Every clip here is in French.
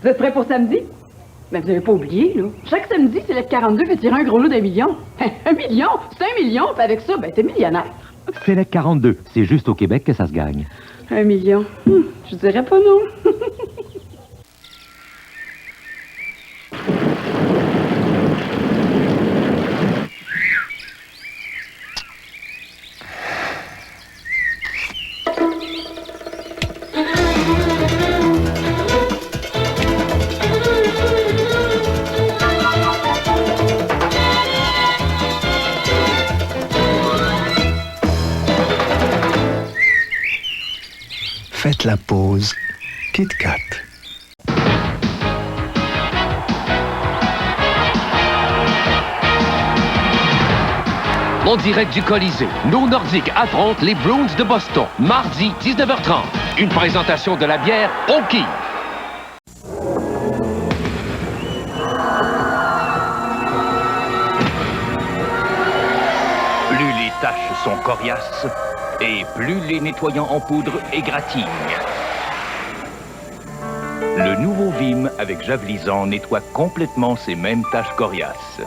Vous êtes prêts pour samedi? Mais vous n'avez pas oublié, là. Chaque samedi, c'est le 42 fait tirer un gros lot d'1 million. 1 million? C'est 1 million, puis avec ça, ben t'es millionnaire. Select 42, c'est juste au Québec que ça se gagne. 1 million. Je dirais pas non. Faites la pause Kit Kat. En direct du Colisée, nos Nordiques affrontent les Bruins de Boston, mardi 19h30. Une présentation de la bière Oki. Plus les taches sont coriaces, et plus les nettoyants en poudre égratignent. Le nouveau Vim avec Javelisant nettoie complètement ces mêmes taches coriaces.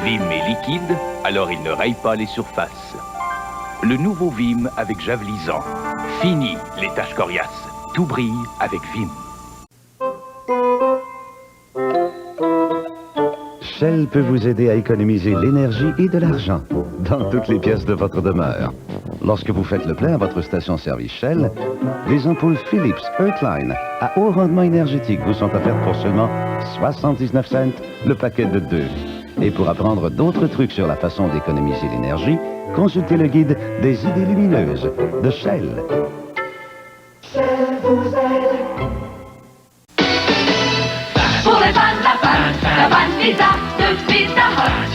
Vim est liquide, alors il ne raye pas les surfaces. Le nouveau Vim avec Javelisant. Fini les taches coriaces. Tout brille avec Vim. Shell peut vous aider à économiser l'énergie et de l'argent dans toutes les pièces de votre demeure. Lorsque vous faites le plein à votre station-service Shell, les ampoules Philips Earthline à haut rendement énergétique vous sont offertes pour seulement 79 cents le paquet de 2. Et pour apprendre d'autres trucs sur la façon d'économiser l'énergie, consultez le guide des idées lumineuses de Shell. Shell vous aide. Pour les fans, la panne pizza de Pizza Hut.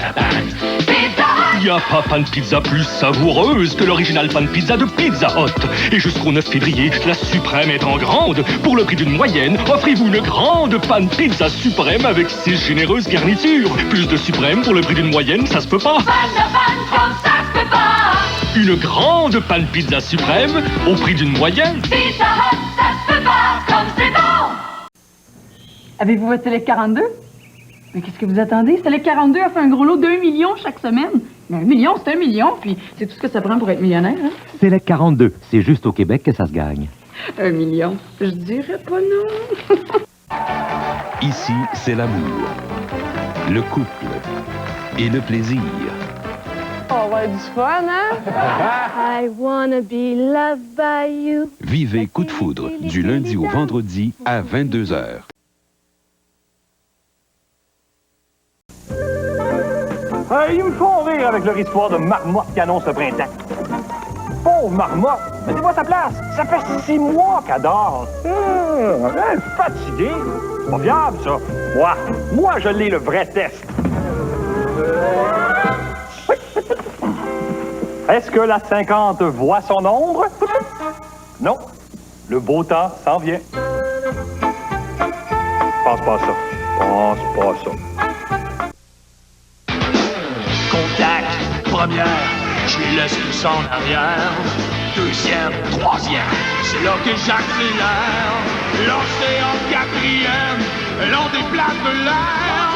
Pizza Hut. Il n'y a pas panne pizza plus savoureuse que l'original panne pizza de Pizza Hut. Et jusqu'au 9 février, la suprême est en grande. Pour le prix d'une moyenne, offrez-vous une grande panne pizza suprême avec 6 généreuses garnitures. Plus de suprême pour le prix d'une moyenne, ça se peut pas. Panne comme ça se peut pas. Une grande panne pizza suprême au prix d'une moyenne. Pizza Hut, ça se peut pas comme c'est bon. Avez-vous votre Select 42? Mais qu'est-ce que vous attendez? Select 42 a fait un gros lot d'1 million chaque semaine. Mais 1 million, c'est 1 million, puis c'est tout ce que ça prend pour être millionnaire, hein? Select 42, c'est juste au Québec que ça se gagne. 1 million. Je dirais pas non. Ici, c'est l'amour, le couple et le plaisir. On va avoir du fun, hein? I wanna be loved by you. Vivez Coup de foudre du lundi au vendredi à 22h. Ils me font rire avec leur histoire de marmotte qui annonce le printemps. Pauvre marmotte, mettez-moi sa place. Ça fait 6 mois qu'elle dort. Elle est fatiguée. C'est pas fiable, ça. Moi, je l'ai le vrai test. Est-ce que la 50 voit son ombre? Non. Le beau temps s'en vient. Pense pas à ça. Pense pas à ça. Contact, première, je les laisse tous en arrière. Deuxième, troisième, c'est là que j'accélère. Lancé en quatrième, l'on déplace de l'air.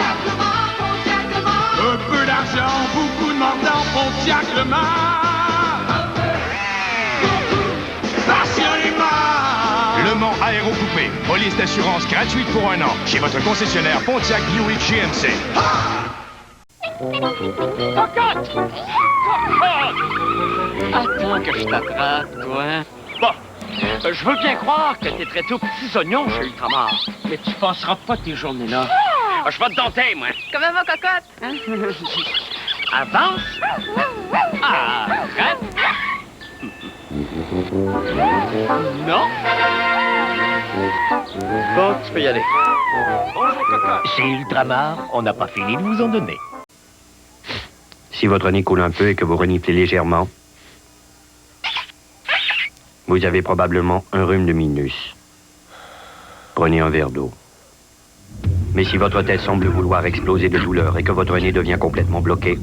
Un peu d'argent, beaucoup de mordant, Pontiac le Mans. Passionnément. Le Mans aérocoupé, police d'assurance gratuite pour 1 an, chez votre concessionnaire Pontiac Buick GMC. Cocotte! Cocotte! Attends que je t'attrape, toi. Bon, je veux bien croire que t'es traité aux petits oignons chez Ultramar, mais tu passeras pas tes journées là. Je vais te dompter, moi. Comment va, Cocotte? Hein? Avance. Arrête. Non. Bon, tu peux y aller. Bonjour, Cocotte. Chez Ultramar, on n'a pas fini de vous en donner. Si votre nez coule un peu et que vous reniflez légèrement, vous avez probablement un rhume de minus. Prenez un verre d'eau. Mais si votre tête semble vouloir exploser de douleur et que votre nez devient complètement bloqué,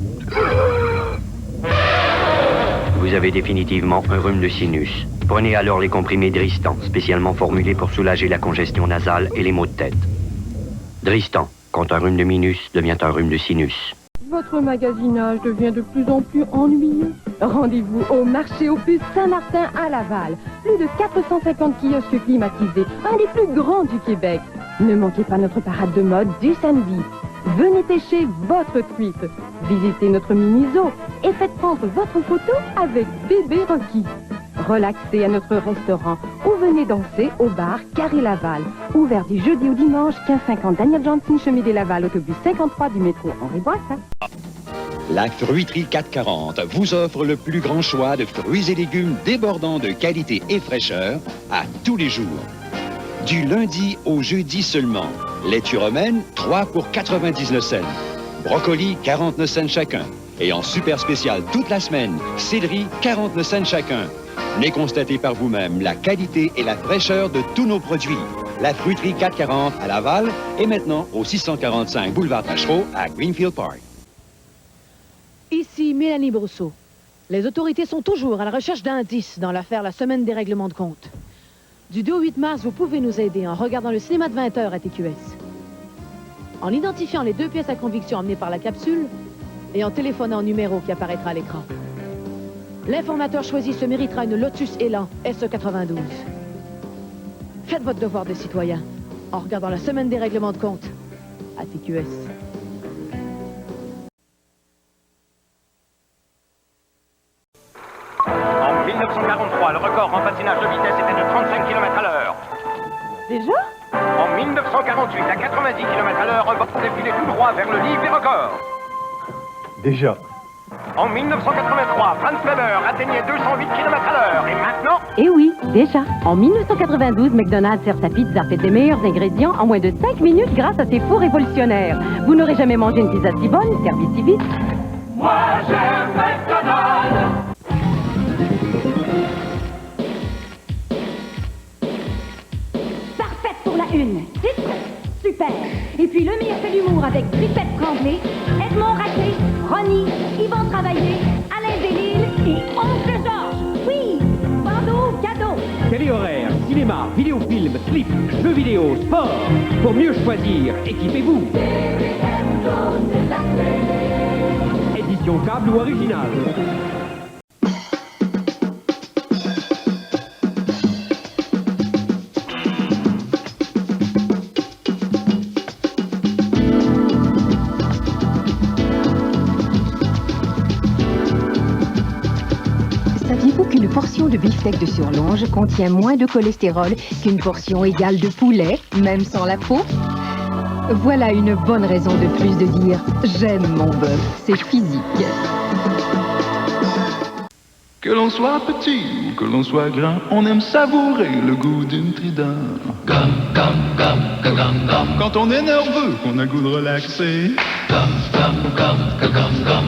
vous vous avez définitivement un rhume de sinus. Prenez alors les comprimés Dristan, spécialement formulés pour soulager la congestion nasale et les maux de tête. Dristan, quand un rhume de minus devient un rhume de sinus. Votre magasinage devient de plus en plus ennuyeux. Rendez-vous au marché aux puces Saint-Martin à Laval. Plus de 450 kiosques climatisés, un des plus grands du Québec. Ne manquez pas notre parade de mode du samedi. Venez pêcher votre truite, visitez notre mini-zoo et faites prendre votre photo avec bébé Rocky. Relaxez à notre restaurant ou venez danser au bar Carré Laval. Ouvert du jeudi au dimanche, 1550 Daniel Johnson, chemin des Laval, autobus 53 du métro Henri Bourassa. La Fruiterie 440 vous offre le plus grand choix de fruits et légumes débordant de qualité et fraîcheur à tous les jours. Du lundi au jeudi seulement. Laitue romaine, 3 pour 99 cents. Brocoli, 49 cents chacun. Et en super spécial toute la semaine, céleri, 49 cents chacun. Venez constater par vous-même la qualité et la fraîcheur de tous nos produits. La Fruiterie 440 à Laval et maintenant au 645 boulevard Tachereau à Greenfield Park. Ici Mélanie Brousseau. Les autorités sont toujours à la recherche d'indices dans l'affaire La Semaine des règlements de compte. Du 2 au 8 mars, vous pouvez nous aider en regardant le cinéma de 20h à TQS. En identifiant les 2 pièces à conviction emmenées par la capsule et en téléphonant au numéro qui apparaîtra à l'écran. L'informateur choisi se méritera une Lotus Elan SE92. Faites votre devoir de citoyen en regardant La Semaine des règlements de compte à TQS. En 1943, le record en patinage de vitesse était de 35 km/h. Déjà? En 1948, à 90 km/h, un bord défilait tout droit vers le livre des records. Déjà. En 1983, Franz Weber atteignait 208 km/h. Et maintenant... Eh oui, déjà. En 1992, McDonald's sert sa pizza faite des meilleurs ingrédients en moins de 5 minutes grâce à ses fours révolutionnaires. Vous n'aurez jamais mangé une pizza si bonne, servie si vite. Moi j'aime McDonald's. Parfaite pour la une. Titre, super. Et puis le meilleur fait d'humour avec Griffette Tremblay, Edmond Raté, Ronnie, Yvon Travaillé, Alain Delille et Oncle Georges. Oui, bandeau cadeau. Télé horaire, cinéma, vidéofilm, slip, jeux vidéo, sport. Pour mieux choisir, équipez-vous. Édition câble ou originale. Saviez-vous qu'une portion de beefsteak de surlonge contient moins de cholestérol qu'une portion égale de poulet, même sans la peau? Voilà une bonne raison de plus de dire « j'aime mon bœuf », c'est physique. Que l'on soit petit ou que l'on soit grand, on aime savourer le goût d'une Trident. Quand on est nerveux, qu'on a le goût de relaxer.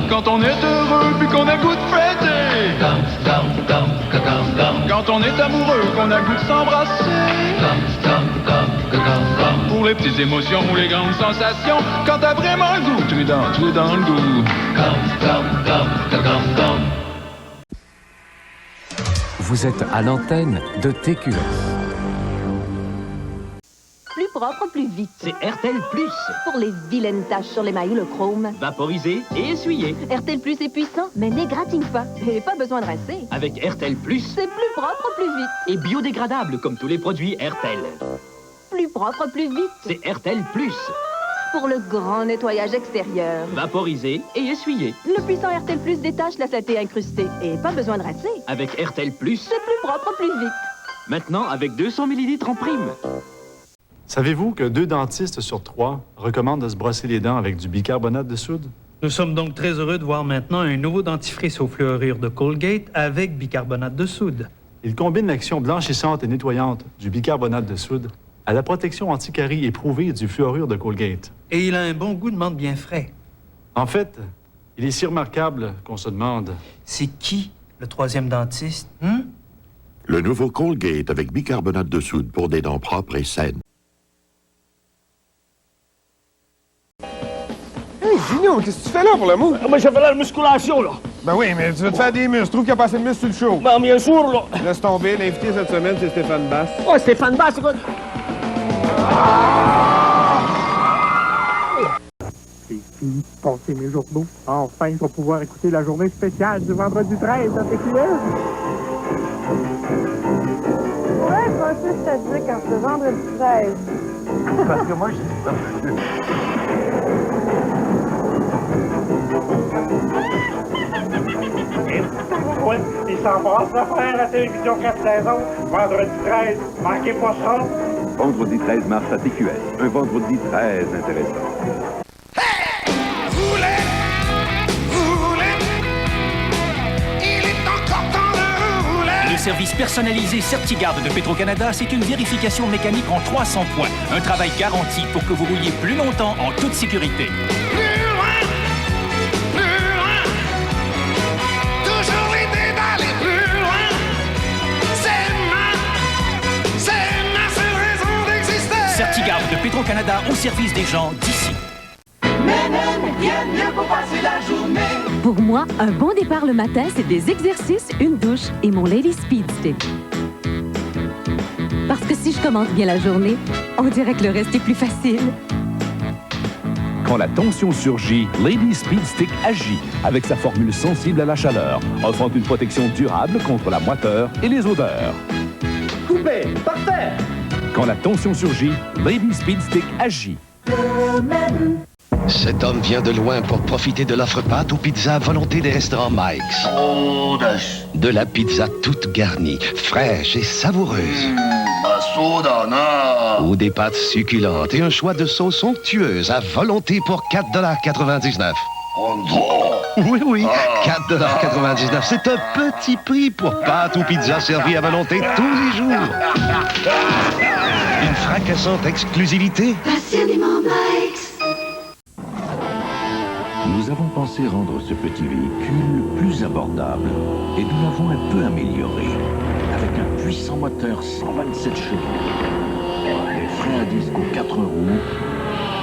Quand on est heureux, puis qu'on a le goût de fêter. Quand on est amoureux, qu'on a le goût de s'embrasser. Pour les petites émotions ou les grandes sensations, quand t'as vraiment le goût, Trident, tu es dans le goût. Vous êtes à l'antenne de TQS. Plus propre, plus vite. C'est RTL Plus. Pour les vilaines taches sur les maillots, le chrome. Vaporisé et essuyé. RTL Plus est puissant, mais n'égratigne pas. Et pas besoin de rincer. Avec RTL Plus. C'est plus propre, plus vite. Et biodégradable comme tous les produits RTL. Plus propre, plus vite. C'est RTL Plus. Pour le grand nettoyage extérieur. Vaporisé et essuyé. Le puissant RTL Plus détache la saleté incrustée. Et pas besoin de rincer. Avec RTL Plus. C'est plus propre, plus vite. Maintenant avec 200 ml en prime. Savez-vous que 2 dentistes sur 3 recommandent de se brosser les dents avec du bicarbonate de soude? Nous sommes donc très heureux de voir maintenant un nouveau dentifrice aux fluorures de Colgate avec bicarbonate de soude. Il combine l'action blanchissante et nettoyante du bicarbonate de soude à la protection anti-carie éprouvée du fluorure de Colgate. Et il a un bon goût de menthe bien frais. En fait, il est si remarquable qu'on se demande... C'est qui le 3e dentiste, Le nouveau Colgate avec bicarbonate de soude pour des dents propres et saines. Hey, Gino, qu'est-ce que tu fais là pour l'amour? Moi, je fais la musculation, là. Ben oui, mais tu veux te faire des muscles. Je trouve qu'il n'y a pas assez de muscles sur le show. Ben, bien sûr, là. Laisse tomber. L'invité cette semaine, c'est Stéphane Basse. Oh, Stéphane Basse, écoute. C'est fini de passer mes journaux. Enfin, je vais pouvoir écouter la journée spéciale du vendredi 13 à TQS. Ouais, je vais juste te dire quand c'est vendredi 13. Parce que moi, je dis ça. Ouais, il s'embrasse le frère à la télévision 4 saisons. Vendredi 13, manquez pas ça. Vendredi 13 mars à TQS. Un vendredi très intéressant. Le service personnalisé Certigarde de Petro-Canada, c'est une vérification mécanique en 300 points. Un travail garanti pour que vous rouliez plus longtemps en toute sécurité. Toujours l'idée d'aller plus loin. C'est ma seule raison d'exister. Certigarde de Petro-Canada au service des gens d'ici. Bien mieux pour passer la journée. Pour moi, un bon départ le matin, c'est des exercices, une douche et mon Lady Speed Stick. Parce que si je commence bien la journée, on dirait que le reste est plus facile. Quand la tension surgit, Lady Speed Stick agit avec sa formule sensible à la chaleur, offrant une protection durable contre la moiteur et les odeurs. Coupé, par terre. Quand la tension surgit, Lady Speed Stick agit. Cet homme vient de loin pour profiter de l'offre pâte ou pizza à volonté des restaurants Mike's. De la pizza toute garnie, fraîche et savoureuse. Ou des pâtes succulentes et un choix de sauces somptueuses à volonté pour 4,99 $. Oui, 4,99 $. C'est un petit prix pour pâtes ou pizza servies à volonté tous les jours. Une fracassante exclusivité. Passionnément Mike's. Nous avons pensé rendre ce petit véhicule plus abordable et nous l'avons un peu amélioré avec un puissant moteur 127 chevaux, des freins à disque aux 4 roues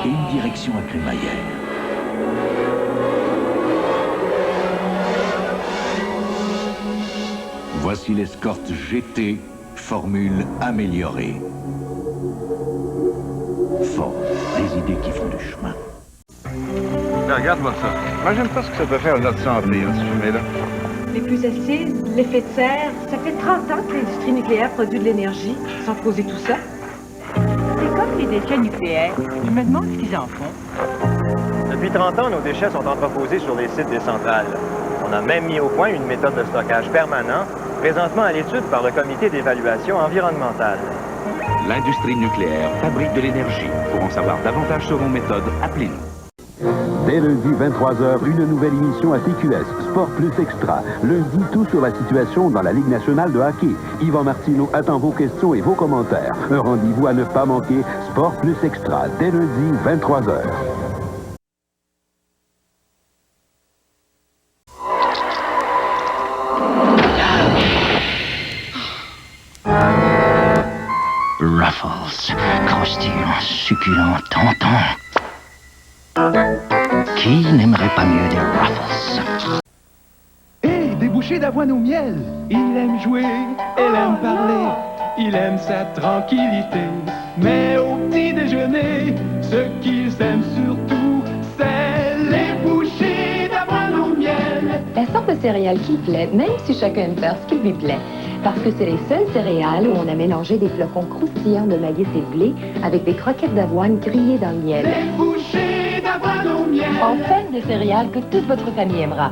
et une direction à crémaillère. Voici l'Escort GT, formule améliorée. Ford, des idées qui font du chemin. Ben, regarde-moi ça. Moi, j'aime pas ce que ça peut faire à notre santé, ce fumet-là. Les plus acides, l'effet de serre, ça fait 30 ans que l'industrie nucléaire produit de l'énergie sans causer tout ça. C'est comme les déchets nucléaires. Je me demande ce qu'ils en font. Depuis 30 ans, nos déchets sont entreposés sur les sites des centrales. On a même mis au point une méthode de stockage permanent, présentement à l'étude par le Comité d'évaluation environnementale. L'industrie nucléaire fabrique de l'énergie. Pour en savoir davantage sur nos méthodes, appelez-nous. Dès lundi 23h, une nouvelle émission à TQS, Sport Plus Extra. Lundi, tout sur la situation dans la Ligue nationale de hockey. Yvan Martineau attend vos questions et vos commentaires. Un rendez-vous à ne pas manquer, Sport Plus Extra, dès lundi 23h. Ruffles, croustillant, succulent, tentant. Qui n'aimerait pas mieux des Ruffles? Hé, des bouchées d'avoine au miel. Il aime jouer, elle aime parler, il aime sa tranquillité. Mais au petit déjeuner, ce qu'ils aiment surtout, c'est les bouchées d'avoine au miel. La sorte de céréales qui plaît, même si chacun aime faire ce qui lui plaît. Parce que c'est les seules céréales où on a mélangé des flocons croustillants de maïs et de blé avec des croquettes d'avoine grillées dans le miel. Les bouchées d'avoine au miel. Enfin, des céréales que toute votre famille aimera.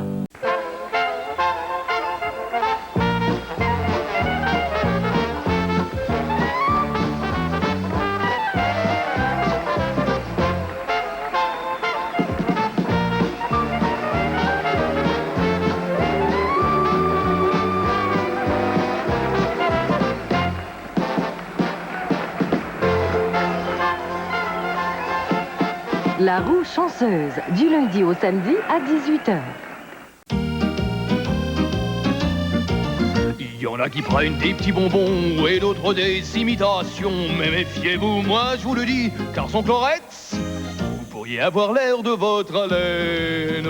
La roue chanceuse, du lundi au samedi à 18h. Il y en a qui prennent des petits bonbons et d'autres des imitations. Mais méfiez-vous, moi je vous le dis, car sans Clorette, vous pourriez avoir l'air de votre haleine.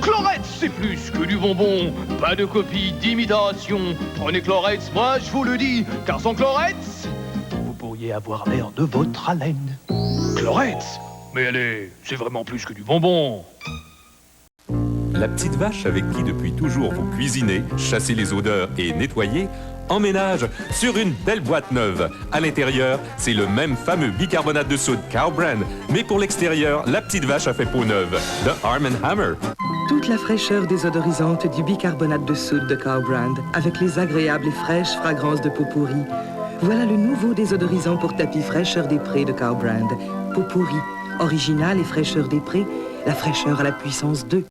Chlorette, c'est plus que du bonbon. Pas de copie, d'imitation. Prenez Chlorette, moi je vous le dis, car sans Chlorette, vous pourriez avoir l'air de votre haleine. Chlorette? Mais allez, c'est vraiment plus que du bonbon. La petite vache avec qui depuis toujours vous cuisinez, chassez les odeurs et nettoyez, emménage sur une belle boîte neuve. À l'intérieur, c'est le même fameux bicarbonate de soude Cow Brand, mais pour l'extérieur, la petite vache a fait peau neuve de Arm & Hammer. Toute la fraîcheur désodorisante du bicarbonate de soude de Cow Brand, avec les agréables et fraîches fragrances de peau pourrie. Voilà le nouveau désodorisant pour tapis fraîcheur des prés de Cow Brand. Peau pourrie, original et fraîcheur des prés, la fraîcheur à la puissance 2.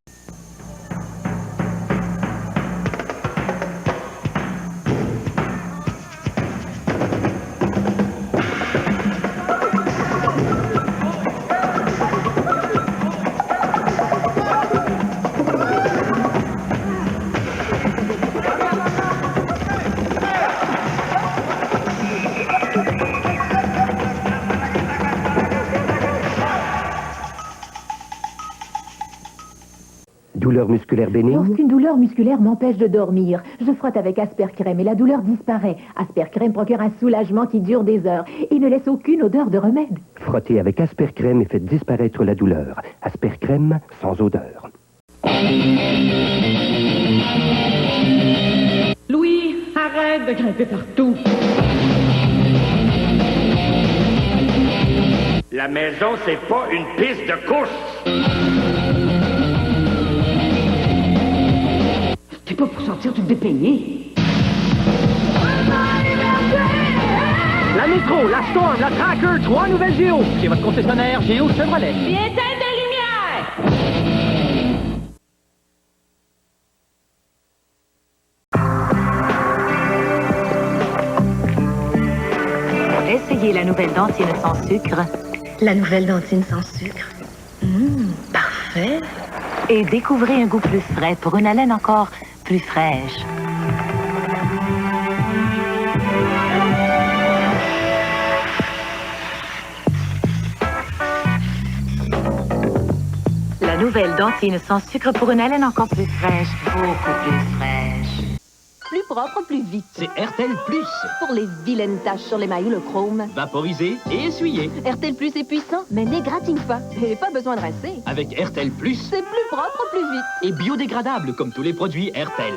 Douleur musculaire bénigne? Lorsqu'une douleur musculaire m'empêche de dormir, je frotte avec Aspercrème et la douleur disparaît. Aspercrème procure un soulagement qui dure des heures et ne laisse aucune odeur de remède. Frottez avec Aspercrème et faites disparaître la douleur. Aspercrème sans odeur. Louis, arrête de grimper partout. La maison, c'est pas une piste de course. T'es pas pour sortir tout dépeigné. La Micro, la Storm, la Tracker, 3 nouvelles Géo. Chez votre concessionnaire Géo Chevrolet. Puis éteins de lumière! Essayez la nouvelle dentine sans sucre. La nouvelle dentine sans sucre. Parfait. Et découvrez un goût plus frais pour une haleine encore plus fraîche. La nouvelle dentine sans sucre pour une haleine encore plus fraîche, beaucoup plus fraîche. Plus propre, plus vite. C'est RTL Plus. Pour les vilaines taches sur les maillots, le chrome. Vaporisé et essuyé. RTL Plus est puissant, mais n'égratigne pas. Et pas besoin de rincer. Avec RTL Plus. C'est plus propre, plus vite. Et biodégradable comme tous les produits RTL.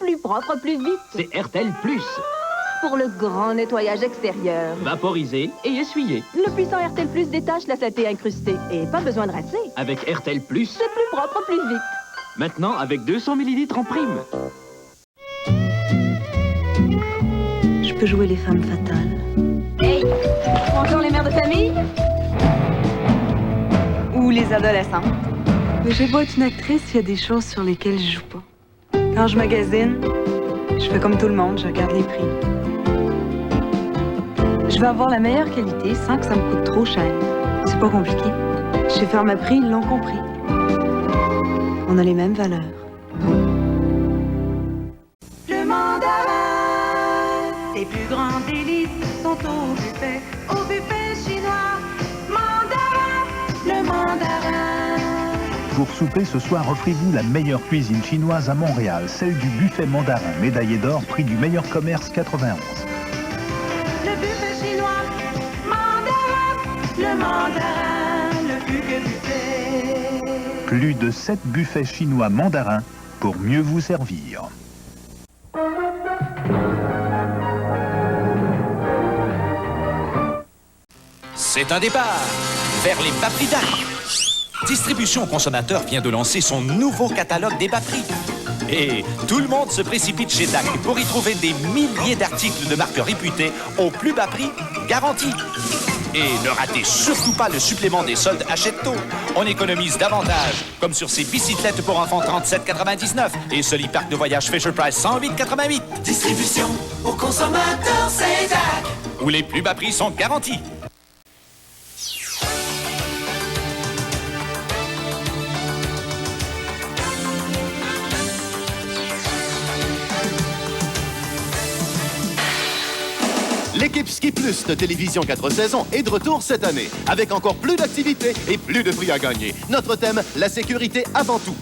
Plus propre, plus vite. C'est RTL Plus. Pour le grand nettoyage extérieur. Vaporisé et essuyé. Le puissant RTL Plus détache la saleté incrustée. Et pas besoin de rincer. Avec RTL Plus. C'est plus propre, plus vite. Maintenant avec 200 ml en prime. Je peux jouer les femmes fatales. Hey! Bonjour les mères de famille? Ou les adolescents. Mais j'ai beau être une actrice, il y a des choses sur lesquelles je joue pas. Quand je magasine, je fais comme tout le monde, je regarde les prix. Je veux avoir la meilleure qualité sans que ça me coûte trop cher. C'est pas compliqué. Chez Pharmaprix, ils l'ont compris. On a les mêmes valeurs. Le mandarin, tes plus grands délices sont au buffet chinois. Mandarin, le mandarin. Pour souper ce soir, offrez-vous la meilleure cuisine chinoise à Montréal, celle du buffet mandarin, médaillé d'or, prix du meilleur commerce 91. Le buffet chinois, mandarin, le mandarin, le plus que buffet. Plus de 7 buffets chinois mandarins pour mieux vous servir. C'est un départ vers les bas prix DAC. Distribution consommateur vient de lancer son nouveau catalogue des bas prix. Et tout le monde se précipite chez DAC pour y trouver des milliers d'articles de marques réputées au plus bas prix garanti. Et ne ratez surtout pas le supplément des soldes Achète-Tôt. On économise davantage, comme sur ces bicyclettes pour enfants 37,99 et ce lit parc de voyage Fisher-Price 108,88. Distribution aux consommateurs, c'est DAC. Où les plus bas prix sont garantis. L'équipe Ski Plus de Télévision 4 saisons est de retour cette année, avec encore plus d'activités et plus de prix à gagner. Notre thème, la sécurité avant tout.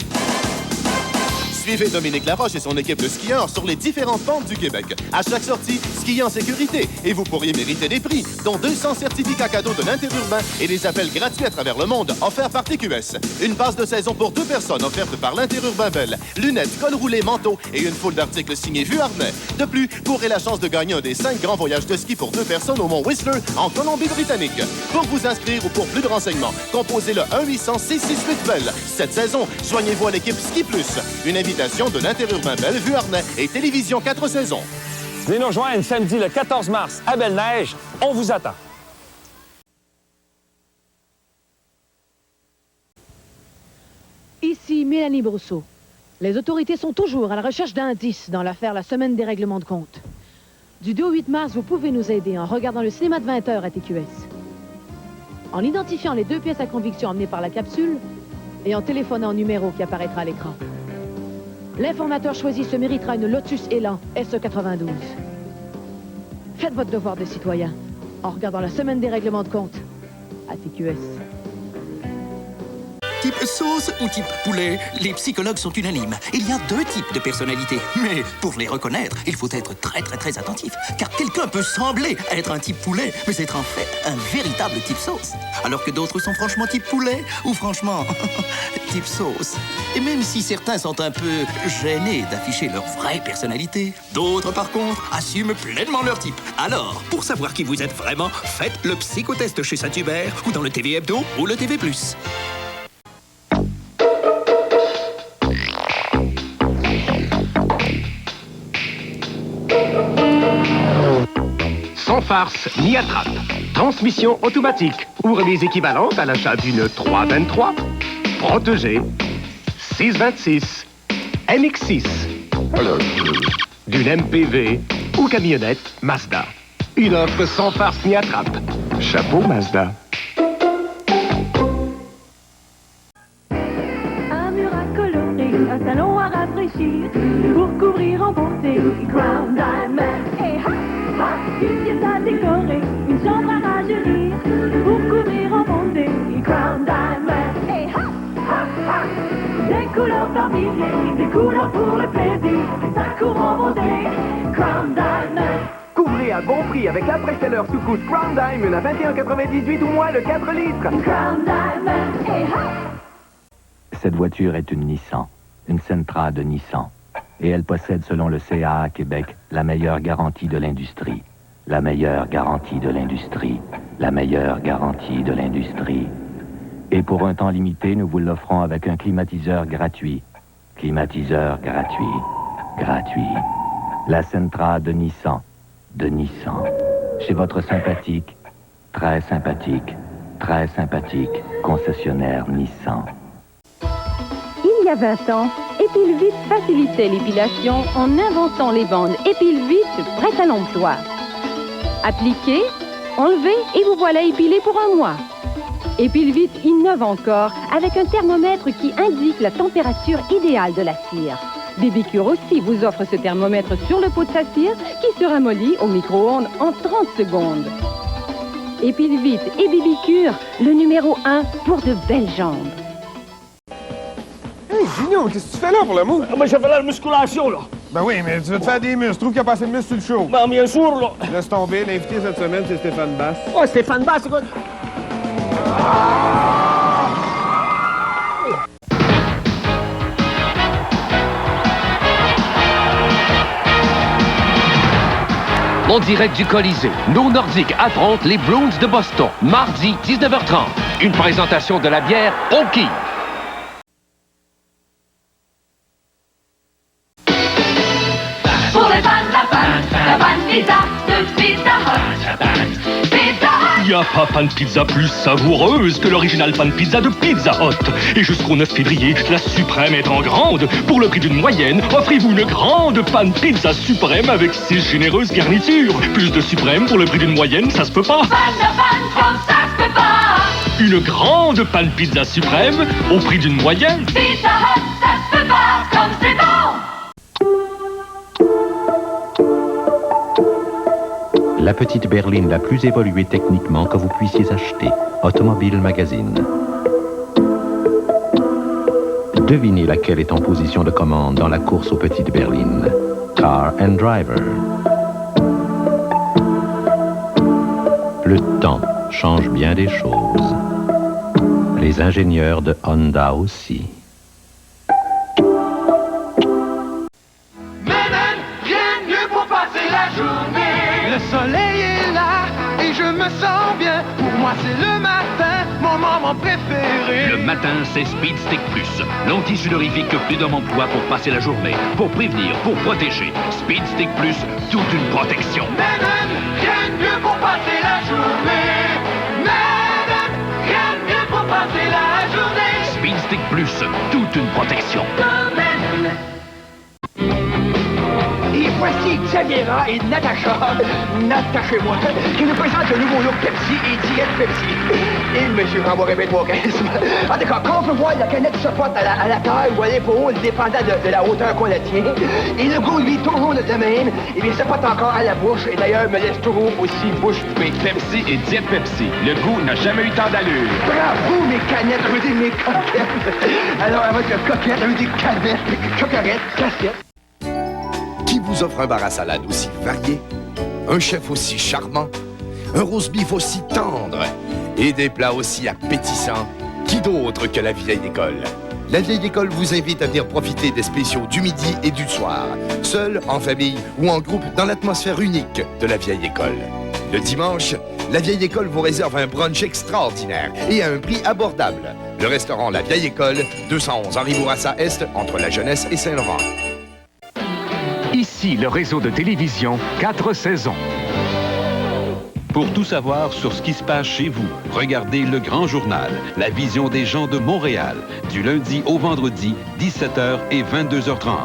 Suivez Dominique Laroche et son équipe de skieurs sur les différentes pentes du Québec. À chaque sortie, skiez en sécurité et vous pourriez mériter des prix, dont 200 certificats cadeaux de l'Interurbain et des appels gratuits à travers le monde offerts par TQS. Une passe de saison pour 2 personnes offerte par l'Interurbain Bell. Lunettes, col roulé, manteau et une foule d'articles signés Vuarnet. De plus, courez la chance de gagner un des 5 grands voyages de ski pour 2 personnes au mont Whistler en Colombie-Britannique. Pour vous inscrire ou pour plus de renseignements, composez le 1-800-668-BELL. Cette saison, joignez-vous à l'équipe Ski Plus. Une invitation de l'Interurbain Bell, Vuarnet et Télévision 4 saisons. Venez nous rejoindre samedi le 14 mars à Belle-Neige. On vous attend. Ici Mélanie Brousseau. Les autorités sont toujours à la recherche d'indices dans l'affaire La Semaine des règlements de compte. Du 2 au 8 mars, vous pouvez nous aider en regardant le cinéma de 20h à TQS. En identifiant les 2 pièces à conviction emmenées par la capsule et en téléphonant au numéro qui apparaîtra à l'écran. L'informateur choisi se méritera une Lotus Elan SE92. Faites votre devoir de citoyen en regardant La Semaine des règlements de compte à TQS. Type sauce ou type poulet, les psychologues sont unanimes. Il y a 2 types de personnalités. Mais pour les reconnaître, il faut être très attentif. Car quelqu'un peut sembler être un type poulet, mais être en fait un véritable type sauce. Alors que d'autres sont franchement type poulet ou franchement type sauce. Et même si certains sont un peu gênés d'afficher leur vraie personnalité, d'autres par contre assument pleinement leur type. Alors, pour savoir qui vous êtes vraiment, faites le psychotest chez Saint-Hubert ou dans le TV Hebdo ou le TV+. Sans farce ni attrape. Transmission automatique ou remise équivalente à l'achat d'une 323, protégée, 626, MX6, d'une MPV ou camionnette Mazda. Une offre sans farce ni attrape. Chapeau Mazda. Un mur à colorer, un salon à rafraîchir, pour couvrir en beauté, Crown Diamond. Et ha, ha, une pièce à décorer, une chambre à rajeunir, pour couvrir en beauté, Crown Diamond. Et ha, ha, ha, des couleurs par milliers, des couleurs pour le plaisir, ça court en beauté, Crown Diamond. Couvrez à bon prix avec l'après-seller sous-couche Crown Diamond à 21,98 ou moins le 4 litres. Crown Diamond. Et ha. Cette voiture est une Nissan, une Sentra de Nissan. Et elle possède, selon le CAA Québec, la meilleure garantie de l'industrie. La meilleure garantie de l'industrie. La meilleure garantie de l'industrie. Et pour un temps limité, nous vous l'offrons avec un climatiseur gratuit. Climatiseur gratuit. Gratuit. La Sentra de Nissan. De Nissan. Chez votre sympathique, très sympathique concessionnaire Nissan. Il y a 20 ans, Épilvite facilitait l'épilation en inventant les bandes Épilvite prêtes à l'emploi. Appliquez, enlevez et vous voilà épilé pour un mois. Épilvite innove encore avec un thermomètre qui indique la température idéale de la cire. Bébicure aussi vous offre ce thermomètre sur le pot de sa cire qui se ramollit au micro-ondes en 30 secondes. Épilvite et Bébicure, le numéro 1 pour de belles jambes. Hey, Gino, qu'est-ce que tu fais là pour le mot? Ben, je fais la musculation, là. Ben oui, mais tu veux te faire des muscles. Je trouve qu'il y a pas assez de muscles sur le show. Ben, bien sûr, là. Laisse tomber. L'invité cette semaine, c'est Stéphane Basse. Ouais, Stéphane Basse, c'est quoi? En direct du Colisée, nos Nordiques affrontent les Bruins de Boston. Mardi, 19h30. Une présentation de la bière Oki. Pour les fans, la bonne pizza de Pizza Hut. Pizza Hut. Il n'y a pas pan pizza plus savoureuse que l'original pan pizza de Pizza Hut. Et jusqu'au 9 février, la suprême est en grande. Pour le prix d'une moyenne, offrez-vous une grande pan pizza suprême avec 6 généreuses garnitures. Plus de suprême pour le prix d'une moyenne, ça se peut pas. Comme ça se peut pas. Une grande pan pizza suprême au prix d'une moyenne. Pizza Hut, ça se peut pas. Comme c'est bon. La petite berline la plus évoluée techniquement que vous puissiez acheter. Automobile Magazine. Devinez laquelle est en position de commande dans la course aux petites berlines. Car and Driver. Le temps change bien des choses. Les ingénieurs de Honda aussi. Rien de mieux pour passer la journée. Le soleil est là et je me sens bien. Pour moi c'est le matin, mon moment préféré. Le matin, c'est Speed Stick Plus, l'anti-sudorifique que plus d'hommes emploient pour passer la journée, pour prévenir, pour protéger. Speed Stick Plus, toute une protection. Rien de mieux pour passer la journée. Rien de mieux pour passer la journée. Speed Stick Plus, toute une protection. Et voici Xaviera et Natacha, Natachez-moi, qui nous présentent le nouveau look Pepsi et Diète Pepsi. Et monsieur Rambo répète l'organisme. En tout cas, quand on peut voir la canette se porte à la taille ou à l'épaule, dépendant de la hauteur qu'on la tient, et le goût, lui, toujours le même, et bien, ça porte encore à la bouche, et d'ailleurs, me laisse toujours aussi bouche bée. Pepsi et Diète Pepsi, le goût n'a jamais eu tant d'allure. Bravo, mes canettes, je veux dire mes coquettes. Alors, avec le coquette, je veux dire canettes, coquerettes, casquettes. Qui vous offre un bar à salade aussi varié, un chef aussi charmant, un roast beef aussi tendre et des plats aussi appétissants? Qui d'autre que la vieille école? La vieille école vous invite à venir profiter des spéciaux du midi et du soir, seul, en famille ou en groupe dans l'atmosphère unique de la vieille école. Le dimanche, la vieille école vous réserve un brunch extraordinaire et à un prix abordable. Le restaurant La Vieille École, 211 Henri Bourassa Est, entre la Jeunesse et Saint-Laurent. Ici, le réseau de télévision 4 saisons. Pour tout savoir sur ce qui se passe chez vous, regardez Le Grand Journal, la vision des gens de Montréal, du lundi au vendredi, 17h et 22h30.